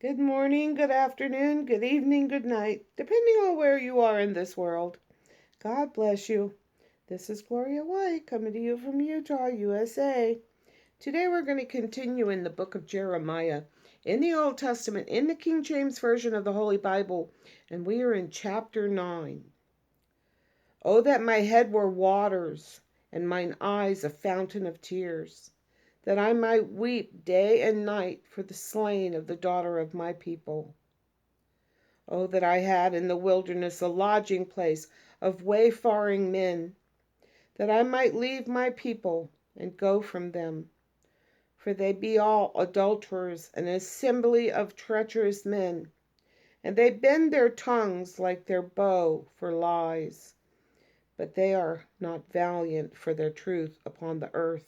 Good morning, good afternoon, good evening, good night, depending on where you are in this world. God bless you. This is Gloria White coming to you from Utah, USA. Today we're going to continue in the book of Jeremiah in the Old Testament, in the King James Version of the Holy Bible, and we are in chapter 9. Oh, that my head were waters, and mine eyes a fountain of tears, that I might weep day and night for the slain of the daughter of my people. Oh, that I had in the wilderness a lodging place of wayfaring men, that I might leave my people and go from them. For they be all adulterers, an assembly of treacherous men, and they bend their tongues like their bow for lies. But they are not valiant for their truth upon the earth.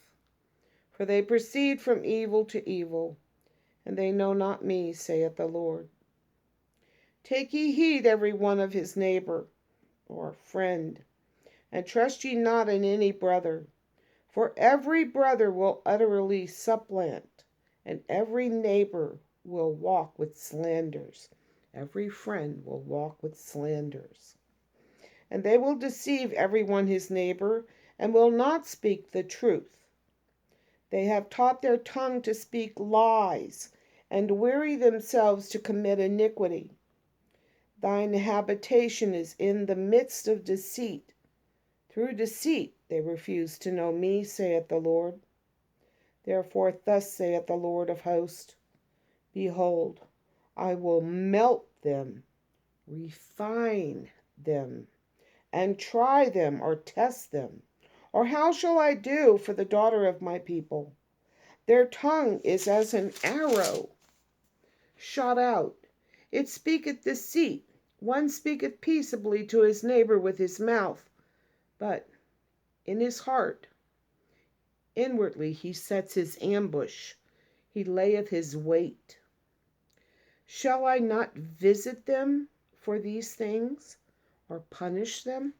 For they proceed from evil to evil, and they know not me, saith the Lord. Take ye heed every one of his neighbor, or friend, and trust ye not in any brother. For every brother will utterly supplant, and every neighbor will walk with slanders. Every friend will walk with slanders. And they will deceive every one his neighbor, and will not speak the truth. They have taught their tongue to speak lies, and weary themselves to commit iniquity. Thine habitation is in the midst of deceit. Through deceit they refuse to know me, saith the Lord. Therefore thus saith the Lord of hosts, Behold, I will melt them, refine them, and try them or test them. Or how shall I do for the daughter of my people? Their tongue is as an arrow shot out. It speaketh deceit. One speaketh peaceably to his neighbor with his mouth, but in his heart, inwardly he sets his ambush. He layeth his wait. Shall I not visit them for these things, or punish them?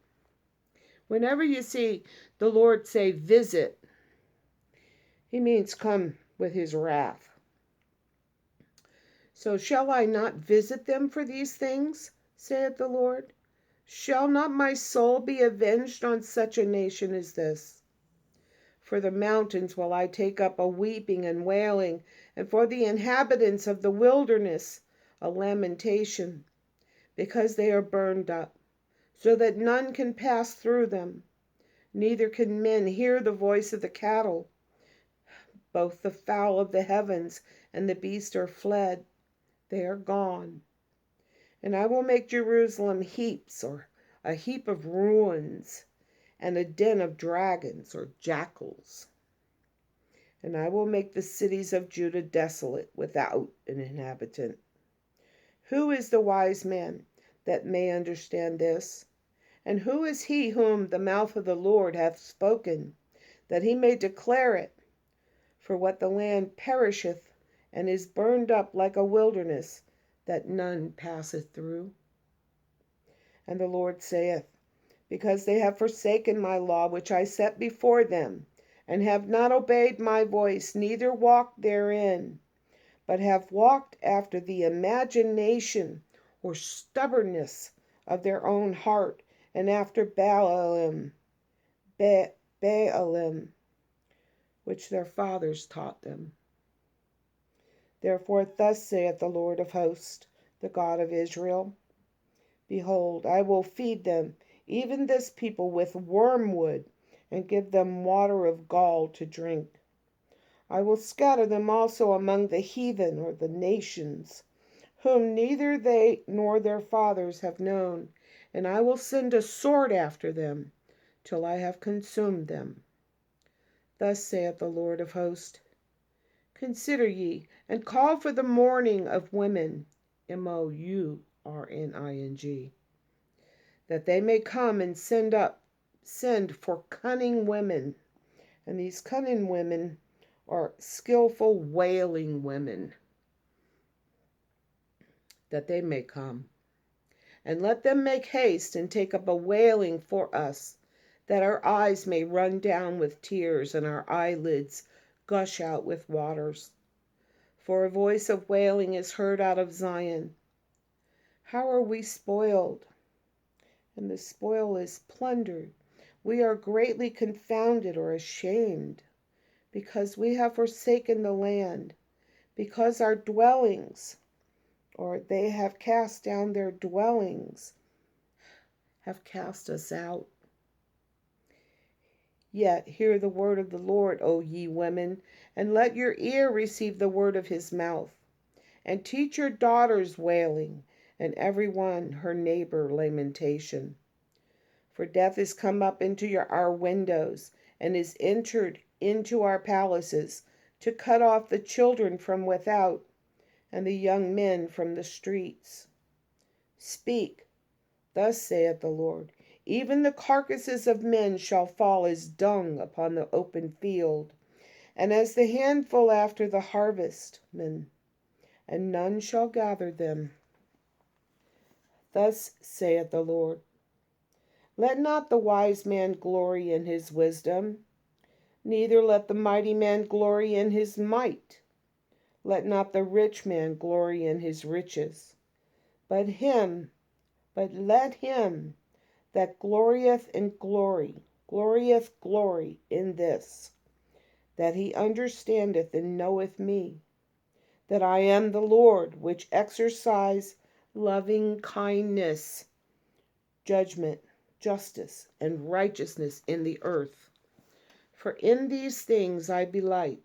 Whenever you see the Lord say visit, he means come with his wrath. So shall I not visit them for these things, saith the Lord? Shall not my soul be avenged on such a nation as this? For the mountains will I take up a weeping and wailing, and for the inhabitants of the wilderness a lamentation, because they are burned up, so that none can pass through them, neither can men hear the voice of the cattle. Both the fowl of the heavens and the beast are fled, they are gone. And I will make Jerusalem heaps, or a heap of ruins, and a den of dragons or jackals. And I will make the cities of Judah desolate, without an inhabitant. Who is the wise man that may understand this? And who is he whom the mouth of the Lord hath spoken, that he may declare it? For what the land perisheth, and is burned up like a wilderness, that none passeth through. And the Lord saith, Because they have forsaken my law which I set before them, and have not obeyed my voice, neither walked therein, but have walked after the imagination or stubbornness of their own heart, and after Baalim, which their fathers taught them. Therefore thus saith the Lord of hosts, the God of Israel, Behold, I will feed them, even this people, with wormwood, and give them water of gall to drink. I will scatter them also among the heathen, or the nations, whom neither they nor their fathers have known, and I will send a sword after them, till I have consumed them. Thus saith the Lord of hosts, Consider ye, and call for the mourning of women, Mourning, that they may come and send for cunning women. And these cunning women are skillful wailing women, that they may come. And let them make haste and take up a wailing for us, that our eyes may run down with tears, and our eyelids gush out with waters. for a voice of wailing is heard out of Zion. How are we spoiled? And the spoil is plundered. We are greatly confounded or ashamed, because we have forsaken the land, because our dwellings, or they have cast down their dwellings, have cast us out. Yet hear the word of the Lord, O ye women, and let your ear receive the word of his mouth. And teach your daughters wailing, and every one her neighbor lamentation. For death is come up into our windows, and is entered into our palaces, to cut off the children from without, and the young men from the streets. Speak, thus saith the Lord, even the carcasses of men shall fall as dung upon the open field, and as the handful after the harvestman, and none shall gather them. Thus saith the Lord, let not the wise man glory in his wisdom, neither let the mighty man glory in his might. Let not the rich man glory in his riches, but let him that glorieth glory in this, that he understandeth and knoweth me, that I am the Lord, which exercise loving kindness, judgment, justice, and righteousness in the earth. For in these things I delight,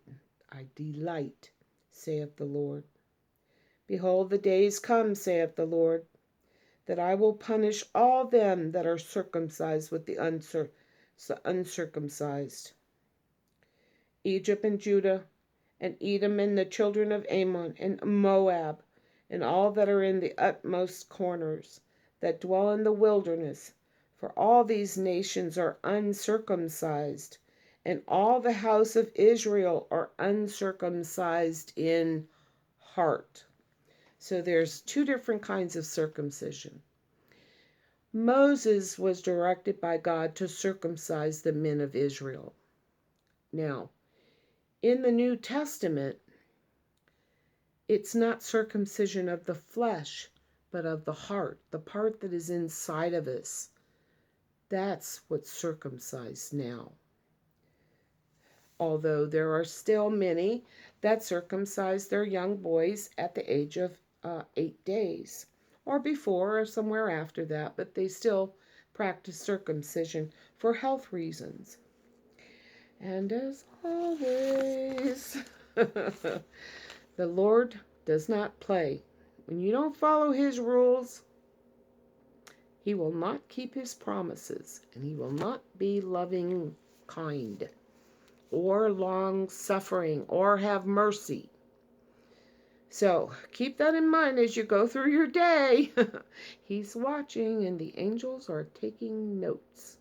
saith the Lord. Behold, the days come, saith the Lord, that I will punish all them that are circumcised with the uncircumcised. Egypt and Judah, and Edom and the children of Ammon, and Moab, and all that are in the utmost corners, that dwell in the wilderness, for all these nations are uncircumcised, and all the house of Israel are uncircumcised in heart. So there's two different kinds of circumcision. Moses was directed by God to circumcise the men of Israel. Now, in the New Testament, it's not circumcision of the flesh, but of the heart, the part that is inside of us. That's what's circumcised now. Although there are still many that circumcise their young boys at the age of 8 days, or before, or somewhere after that, but they still practice circumcision for health reasons. And as always, the Lord does not play. When you don't follow his rules, he will not keep his promises, and he will not be loving, kind, or long-suffering, or have mercy. So keep that in mind as you go through your day. He's watching, and the angels are taking notes.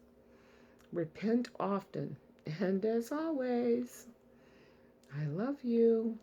Repent often, and as always, I love you.